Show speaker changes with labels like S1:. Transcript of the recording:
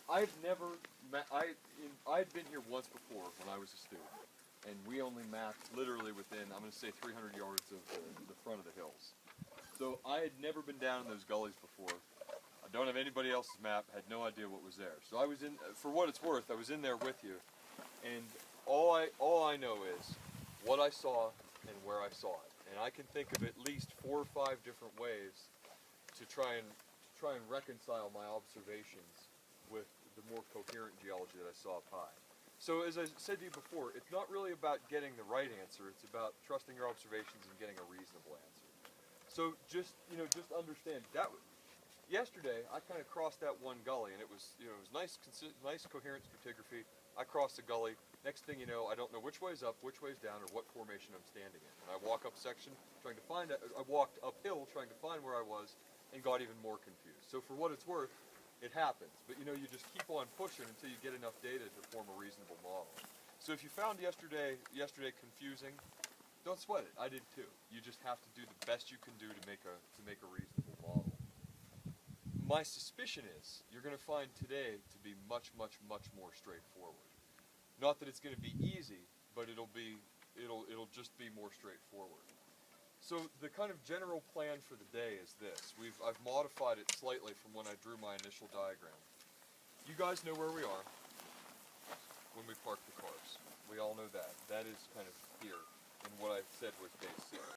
S1: I've never met, I'd been here once before when I was a student, and we only mapped literally within, I'm going to say 300 yards of the front of the hills. So I had never been down in those gullies before. I don't have anybody else's map, had no idea what was there. So I was in, for what it's worth, I was in there with you, and all I know is what I saw and where I saw it. And I can think of at least 4 or 5 different ways to try and reconcile my observations with the more coherent geology that I saw up high. So as I said to you before, it's not really about getting the right answer, it's about trusting your observations and getting a reasonable answer. So just understand that yesterday I kind of crossed that one gully, and it was it was nice coherent stratigraphy. I crossed the gully. Next thing you know, I don't know which way's up, which way's down, or what formation I'm standing in. And I walk up section trying to find it. I walked uphill trying to find where I was, and got even more confused. So for what it's worth, it happens. But you just keep on pushing until you get enough data to form a reasonable model. So if you found yesterday confusing, don't sweat it. I did too. You just have to do the best you can do to make a reasonable model. My suspicion is you're going to find today to be much more straightforward. Not that it's going to be easy, but it'll just be more straightforward. So the kind of general plan for the day is this. I've modified it slightly from when I drew my initial diagram. You guys know where we are when we park the cars. We all know that. That is kind of here, and what I said was base 0.